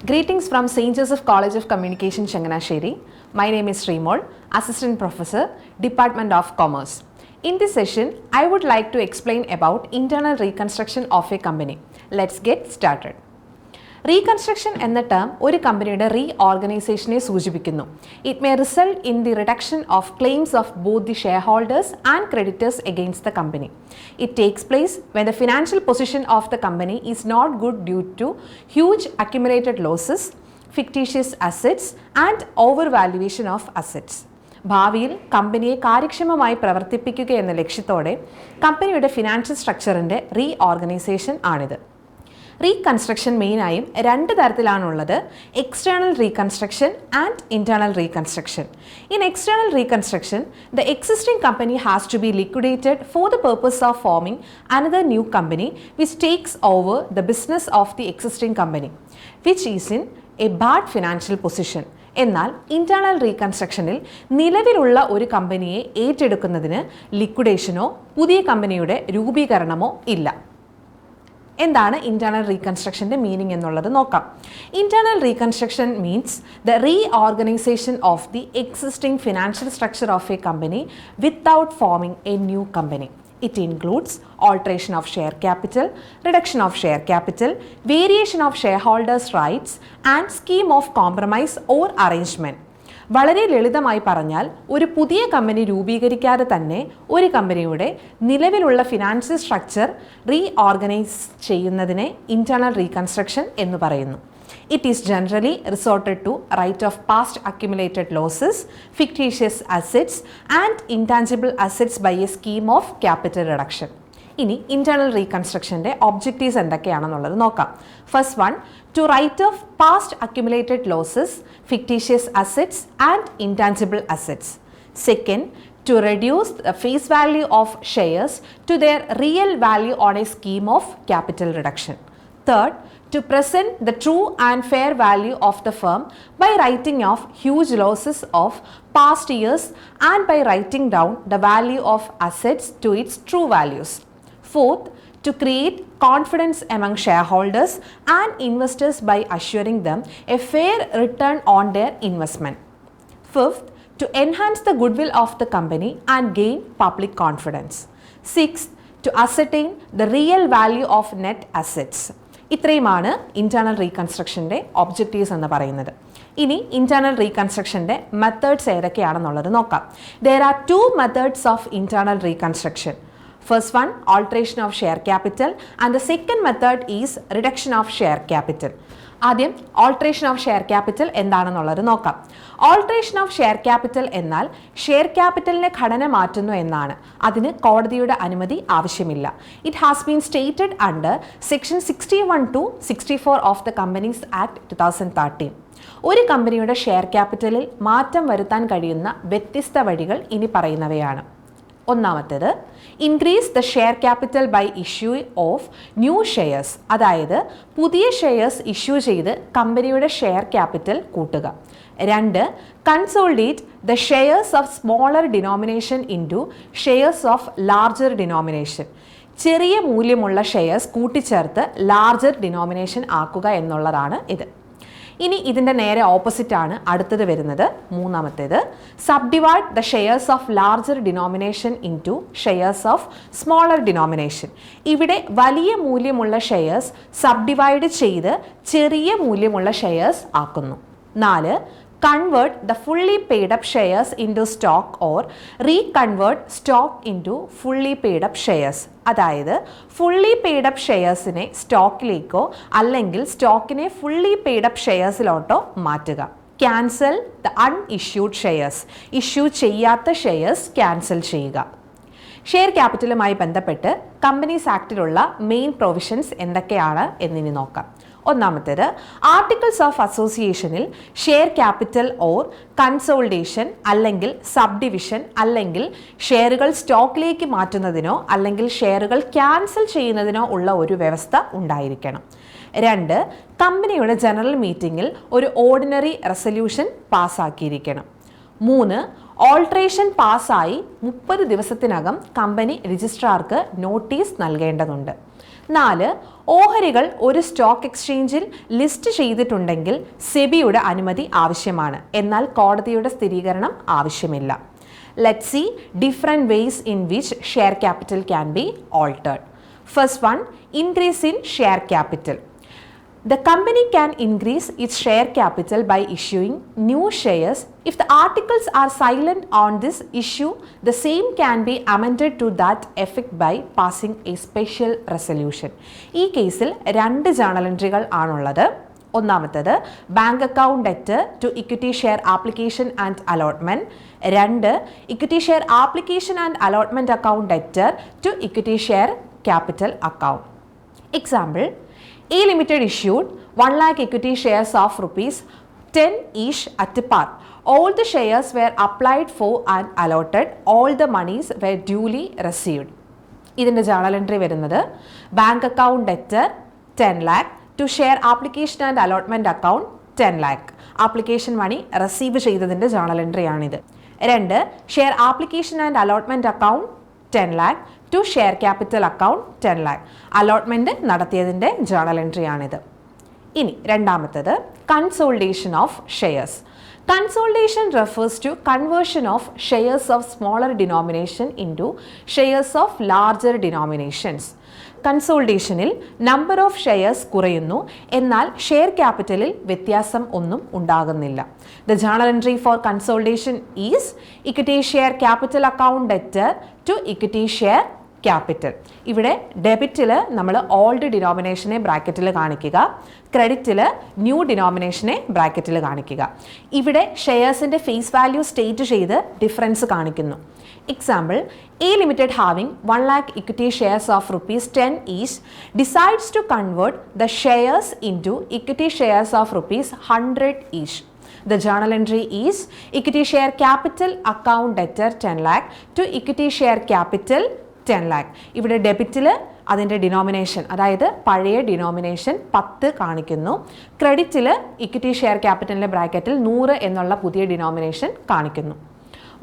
Greetings from St. Joseph College of Communication, Changanasheri. My name is Srimol, Assistant Professor, Department of Commerce. In this session, I would like to explain about internal reconstruction of a company. Let's get started. Reconstruction എന്ന term ഒരു കമ്പനിയുടെ റീഓർഗനൈസേഷനെ സൂചിപ്പിക്കുന്നു. It may result in the reduction of claims of both the shareholders and creditors against the company. It takes place when the financial position of the company is not good due to huge accumulated losses, fictitious assets and overvaluation of assets. ഭാവിയിൽ കമ്പനിയെ കാര്യക്ഷമമായി പ്രവർത്തിപ്പിക്കുക എന്ന ലക്ഷ്യത്തോടെ കമ്പനിയുടെ financial സ്ട്രക്ചറിൻ്റെ reorganisation ആണിത്. Reconstruction മെയിനായും രണ്ട് തരത്തിലാണുള്ളത്: external reconstruction and internal reconstruction. In external reconstruction, the existing company has to be liquidated for the purpose of forming another new company which takes over the business of the existing company which is in a bad financial position. എന്നാൽ internal റീകൺസ്ട്രക്ഷനിൽ നിലവിലുള്ള ഒരു കമ്പനിയെ ഏറ്റെടുക്കുന്നതിന് ലിക്വിഡേഷനോ പുതിയ കമ്പനിയുടെ രൂപീകരണമോ ഇല്ല. എന്താണ് internal റീകൺസ്ട്രക്ഷൻ്റെ meaning എന്നുള്ളത് നോക്കാം. Internal reconstruction means the reorganisation of the existing financial structure of A company without foaming A new company. It includes alteration of share capital, reduction of share capital, variation of shareholders' rights and scheme of compromise or arrangement. വളരെ ലളിതമായി പറഞ്ഞാൽ, ഒരു പുതിയ company രൂപീകരിക്കാതെ തന്നെ ഒരു കമ്പനിയുടെ നിലവിലുള്ള financial structure reorganise ചെയ്യുന്നതിനെ ഇന്റേണൽ റീകൺസ്ട്രക്ഷൻ എന്ന് പറയുന്നു. It is generally resorted to write off past accumulated losses, fictitious assets and intangible assets by a scheme of capital reduction. ഇനി ഇന്റേണൽ റീകൺസ്ട്രക്ഷൻ്റെ ഒബ്ജക്റ്റീവ്സ് എന്തൊക്കെയാണെന്നുള്ളത് നോക്കാം. First one, to write off past accumulated losses, fictitious assets and intangible assets. Second, to reduce the face value of shares to their real value on a scheme of capital reduction. Third, to present the true and fair value of the firm by writing off huge losses of past years and by writing down the value of assets to its true values. Fourth, to create confidence among shareholders and investors by assuring them a fair return on their investment. Fifth, to enhance the goodwill of the company and gain public confidence. Sixth, to ascertain the real value of net assets. ഇത്രയുമാണ് internal റീകൺസ്ട്രക്ഷൻ്റെ objectives എന്ന് പറയുന്നത്. ഇനി internal റീകൺസ്ട്രക്ഷൻ്റെ methods ഏതൊക്കെയാണെന്നുള്ളത് നോക്കാം. There are two methods of internal reconstruction. First one, alteration of share capital, and the second method is reduction of share capital. ആദ്യം alteration of share capital എന്താണെന്നുള്ളത് നോക്കാം. ഓൾട്രേഷൻ ഓഫ് ഷെയർ ക്യാപിറ്റൽ എന്നാൽ share ക്യാപിറ്റലിനെ ഘടന മാറ്റുന്നു എന്നാണ്. അതിന് കോടതിയുടെ അനുമതി ആവശ്യമില്ല. It has been stated under section 61 to 64 of the companies act 2013. ഒരു കമ്പനിയുടെ ഷെയർ ക്യാപിറ്റലിൽ മാറ്റം വരുത്താൻ കഴിയുന്ന വ്യത്യസ്ത വഴികൾ ഇനി പറയുന്നവയാണ്. ഒന്നാമത്തേത്, increase the share capital by issue of new shares. അതായത് പുതിയ ഷെയർസ് ഇഷ്യൂ ചെയ്ത് കമ്പനിയുടെ ഷെയർ ക്യാപിറ്റൽ കൂട്ടുക. രണ്ട്, consolidate the shares of smaller denomination into shares of larger denomination. ചെറിയ മൂല്യമുള്ള ഷെയർസ് കൂട്ടിച്ചേർത്ത് ലാർജർ ഡിനോമിനേഷൻ ആക്കുക എന്നുള്ളതാണ് ഇത്. ഇനി ഇതിൻ്റെ നേരെ ഓപ്പോസിറ്റ് ആണ് അടുത്തത് വരുന്നത്. മൂന്നാമത്തേത്, subdivide the shares of larger denomination into shares of smaller denomination. ഇവിടെ വലിയ മൂല്യമുള്ള ഷെയർസ് സബ്ഡിവൈഡ് ചെയ്ത് ചെറിയ മൂല്യമുള്ള ഷെയർസ് ആക്കുന്നു. നാല്, convert the fully paid up shares into stock or reconvert stock into fully paid up shares. അതായത് ഫുള്ളി പെയ്ഡ് അപ്പ് ഷെയർസിനെ സ്റ്റോക്കിലേക്കോ അല്ലെങ്കിൽ സ്റ്റോക്കിനെ ഫുള്ളി പെയ്ഡ് അപ്പ് ഷെയർസിലോട്ടോ മാറ്റുക. Cancel the unissued shares. Issue ചെയ്യാത്ത ഷെയർസ് ക്യാൻസൽ ചെയ്യുക. ഷെയർ ക്യാപിറ്റലുമായി ബന്ധപ്പെട്ട് കമ്പനീസ് ആക്ടിലുള്ള മെയിൻ പ്രൊവിഷൻസ് എന്തൊക്കെയാണ് എന്നിനി നോക്കാം. ഒന്നാമത്തേത്, ആർട്ടിക്കിൾസ് ഓഫ് അസോസിയേഷനിൽ ഷെയർ ക്യാപിറ്റൽ ഓർ കൺസോളിഡേഷൻ അല്ലെങ്കിൽ സബ് ഡിവിഷൻ അല്ലെങ്കിൽ ഷെയറുകൾ സ്റ്റോക്കിലേക്ക് മാറ്റുന്നതിനോ അല്ലെങ്കിൽ ഷെയറുകൾ ക്യാൻസൽ ചെയ്യുന്നതിനോ ഉള്ള ഒരു വ്യവസ്ഥ ഉണ്ടായിരിക്കണം. രണ്ട്, കമ്പനിയുടെ ജനറൽ മീറ്റിംഗിൽ ഒരു ഓർഡിനറി റെസൊല്യൂഷൻ പാസ്സാക്കിയിരിക്കണം. മൂന്ന്, ഓൾട്രേഷൻ പാസ്സായി 30 ദിവസത്തിനകം കമ്പനി രജിസ്ട്രാർക്ക് നോട്ടീസ് നൽകേണ്ടതുണ്ട്. 4. ഓഹരികൾ ഒരു സ്റ്റോക്ക് എക്സ്ചേഞ്ചിൽ ലിസ്റ്റ് ചെയ്തിട്ടുണ്ടെങ്കിൽ സെബിയുടെ അനുമതി ആവശ്യമാണ്, എന്നാൽ കോടതിയുടെ സ്ഥിരീകരണം ആവശ്യമില്ല. Let's see different ways in which share capital can be altered. First one, increase in share capital. The company can increase its share capital by issuing new shares. If the articles are silent on this issue, the same can be amended to that effect by passing a special resolution. ഈ കേസിൽ രണ്ട് journal എൻട്രികൾ ആണുള്ളത്. ഒന്നാമത്തേത് bank account ഡെറ്റ് to equity share application and allotment. 2. Equity share application and allotment account ഡെറ്റ് to equity share capital account. Example, A Limited issued 1 lakh equity shares of rupees 10 each at par. All the shares were applied for and allotted. All the monies were duly received. ഇതിൻ്റെ journal entry വരുന്നത് bank account ഡെറ്റ് 10 lakh to share application and allotment account 10 lakh. Application money receive ചെയ്തതിൻ്റെ journal entry ആണിത്. 2. Share application and allotment account 10 lakh to share capital account 10 lakh. Allotment നടത്തിയതിൻ്റെ journal entry ആണിത്. ഇനി രണ്ടാമത്തേത് consolidation of shares. Consolidation refers to conversion of shares of smaller denomination into shares of larger denominations. കൺസോളിഡേഷനിൽ number of shares കുറയുന്നു, എന്നാൽ share ക്യാപിറ്റലിൽ വ്യത്യാസം ഒന്നും ഉണ്ടാകുന്നില്ല. The journal entry for consolidation is equity share capital account ഡെറ്റ് to equity share capital. ഇവിടെ ഡെബിറ്റിൽ നമ്മൾ ഓൾഡ് ഡിനോമിനേഷനെ ബ്രാക്കറ്റിൽ കാണിക്കുക, ക്രെഡിറ്റിൽ ന്യൂ ഡിനോമിനേഷനെ ബ്രാക്കറ്റിൽ കാണിക്കുക. ഇവിടെ ഷെയർസിൻ്റെ ഫേസ് വാല്യൂ സ്റ്റേറ്റ് ചെയ്ത് ഡിഫറൻസ് കാണിക്കുന്നു. Example, A Limited having 1 lakh equity shares of rupees 10 each decides to convert the shares into equity shares of rupees 100 each. The journal entry is equity share capital account debtor 10 lakh to equity share capital 10 lakh. ഇവിടെ ഡെബിറ്റിൽ അതിൻ്റെ denomination, അതായത് പഴയ denomination 10 കാണിക്കുന്നു. ക്രെഡിറ്റിൽ equity share ക്യാപിറ്റലിൻ്റെ ബ്രാക്കറ്റിൽ 100 എന്നുള്ള പുതിയ denomination കാണിക്കുന്നു.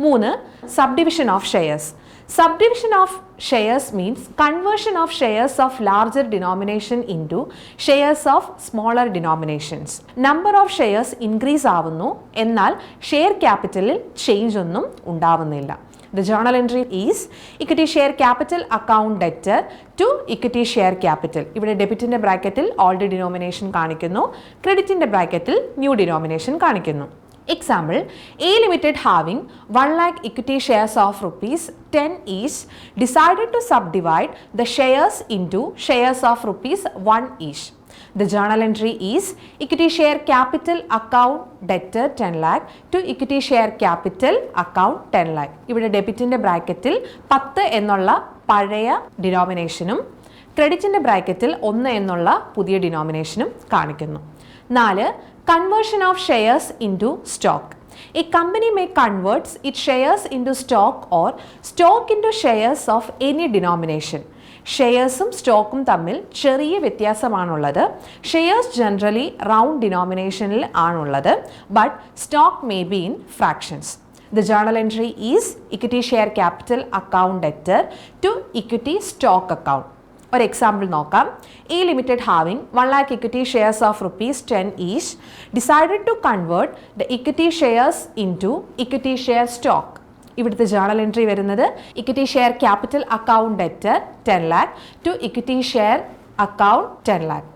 3. Subdivision of shares. Subdivision of shares means conversion of shares of larger denomination into shares of smaller denominations. Number of shares increase ആവുന്നു, എന്നാൽ ഷെയർ ക്യാപിറ്റലിൽ ചേഞ്ച് ഒന്നും ഉണ്ടാവുന്നില്ല. The journal entry is equity share capital account debtor to equity share capital. ഇവിടെ ഡെബിറ്റിൻ്റെ ബ്രാക്കറ്റിൽ old denomination കാണിക്കുന്നു, ക്രെഡിറ്റിൻ്റെ ബ്രാക്കറ്റിൽ new denomination കാണിക്കുന്നു. Example, A Limited having 1 lakh equity shares of rupees 10 each decided to subdivide the shares into shares of rupees 1 each. The journal entry is equity share capital account debtor 10 lakh to equity share capital account 10 lakh. ഇവിടെ ഡെബിറ്റിൻ്റെ ബ്രാക്കറ്റിൽ 10 എന്നുള്ള പഴയ ഡിനോമിനേഷനും ക്രെഡിറ്റിൻ്റെ ബ്രാക്കറ്റിൽ 1 എന്നുള്ള പുതിയ ഡിനോമിനേഷനും കാണിക്കുന്നു. 4. Conversion of shares into stock. A company may convert its shares into stock or stock into shares of any denomination. ഷെയർസും സ്റ്റോക്കും തമ്മിൽ ചെറിയ വ്യത്യാസമാണുള്ളത്. ഷെയർസ് ജനറലി റൗണ്ട് ഡിനോമിനേഷനിൽ ആണുള്ളത്, but stock may be in fractions. The journal entry is equity share capital account debtor to equity stock account. ഒരു example നോക്കാം. A Limited having 1 lakh equity shares of rupees 10 each decided to convert the equity shares into equity share stock. ഇവിടുത്തെ journal entry വരുന്നത് equity share capital account ഡെറ്റ് 10 lakh to equity share account 10 lakh.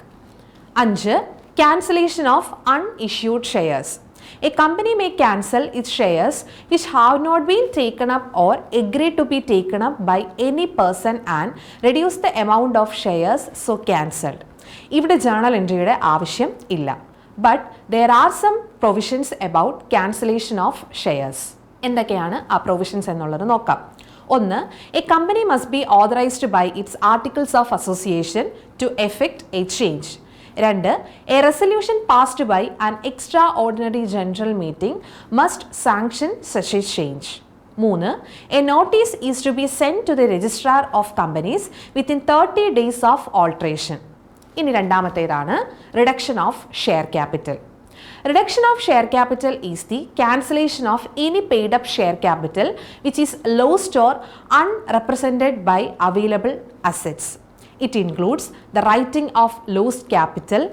5. Cancellation of unissued shares. A company may cancel its shares which have not been taken up or agreed to be taken up by any person and reduce the amount of shares so cancelled. ഇവിടെ journal എൻട്രിയുടെ ആവശ്യം ഇല്ല, but there are some provisions about cancellation of shares. എന്തൊക്കെയാണ് ആ provisions എന്നുള്ളത് നോക്കാം. 1. A company must be authorized by its articles of association to effect a change. 2. A resolution passed by an extraordinary general meeting must sanction such a change. 3. A notice is to be sent to the registrar of companies within 30 days of alteration. ഇനി രണ്ടാമത്തേതാണ് reduction of share capital. Reduction of share capital is the cancellation of any paid up share capital which is lost or unrepresented by available assets. It includes the writing of lost capital,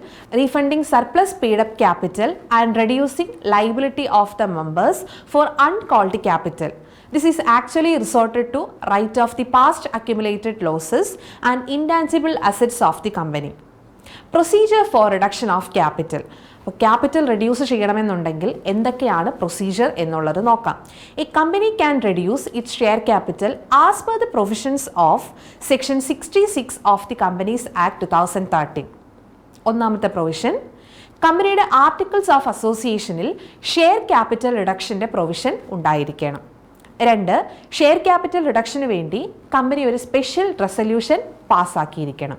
refunding surplus paid up capital, and reducing liability of the members for uncalled capital. This is actually resorted to write off the past accumulated losses and intangible assets of the company. Procedure for reduction of capital. അപ്പോൾ capital reduce ചെയ്യണമെന്നുണ്ടെങ്കിൽ എന്തൊക്കെയാണ് procedure എന്നുള്ളത് നോക്കാം. A company can reduce its share capital as per the provisions of section 66 of the companies act 2013. ഒന്നാമത്തെ provision, കമ്പനിയുടെ articles of അസോസിയേഷനിൽ share capital റിഡക്ഷൻ്റെ provision ഉണ്ടായിരിക്കണം. 2, ഷെയർ ക്യാപിറ്റൽ റിഡക്ഷന് വേണ്ടി കമ്പനി ഒരു സ്പെഷ്യൽ റെസൊല്യൂഷൻ പാസ്സാക്കിയിരിക്കണം.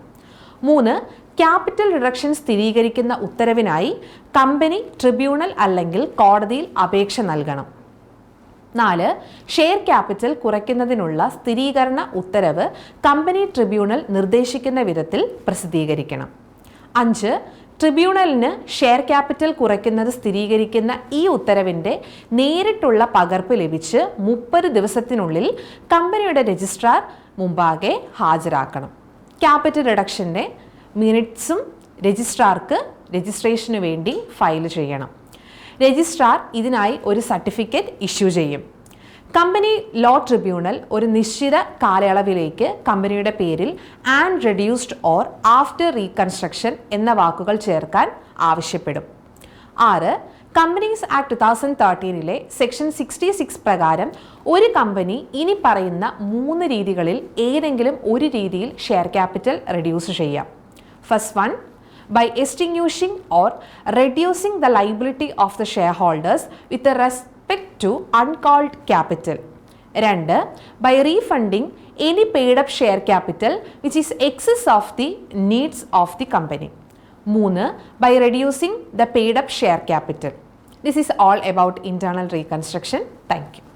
3, ക്യാപിറ്റൽ റിഡക്ഷൻ സ്ഥിരീകരിക്കുന്ന ഉത്തരവിനായി കമ്പനി ട്രിബ്യൂണൽ അല്ലെങ്കിൽ കോടതിയിൽ അപേക്ഷ നൽകണം. 4, ഷെയർ ക്യാപിറ്റൽ കുറയ്ക്കുന്നതിനുള്ള സ്ഥിരീകരണ ഉത്തരവ് കമ്പനി ട്രിബ്യൂണൽ നിർദ്ദേശിക്കുന്ന വിധത്തിൽ പ്രസിദ്ധീകരിക്കണം. 5, ട്രിബ്യൂണലിന് ഷെയർ ക്യാപിറ്റൽ കുറയ്ക്കുന്നത് സ്ഥിരീകരിക്കുന്ന ഈ ഉത്തരവിൻ്റെ നേരിട്ടുള്ള പകർപ്പ് ലഭിച്ച് 30 ദിവസത്തിനുള്ളിൽ കമ്പനിയുടെ രജിസ്ട്രാർ മുമ്പാകെ ഹാജരാക്കണം. ക്യാപിറ്റൽ റിഡക്ഷൻ്റെ മിനിറ്റ്സും രജിസ്ട്രാർക്ക് രജിസ്ട്രേഷന് വേണ്ടി ഫയൽ ചെയ്യണം. രജിസ്ട്രാർ ഇതിനായി ഒരു സർട്ടിഫിക്കറ്റ് ഇഷ്യൂ ചെയ്യും. കമ്പനി ലോ ട്രിബ്യൂണൽ ഒരു നിശ്ചിത കാലയളവിലേക്ക് കമ്പനിയുടെ പേരിൽ and reduced or after reconstruction എന്ന വാക്കുകൾ ചേർക്കാൻ ആവശ്യപ്പെടും. 6, കമ്പനീസ് ആക്ട് 2013 സെക്ഷൻ 66 പ്രകാരം ഒരു കമ്പനി ഇനി പറയുന്ന 3 രീതികളിൽ ഏതെങ്കിലും ഒരു രീതിയിൽ ഷെയർ ക്യാപിറ്റൽ റെഡ്യൂസ് ചെയ്യാം. First one, by extinguishing or reducing the liability of the shareholders with respect to uncalled capital. 2, by refunding any paid up share capital which is excess of the needs of the company. 3, by reducing the paid up share capital. This is all about internal reconstruction. Thank you.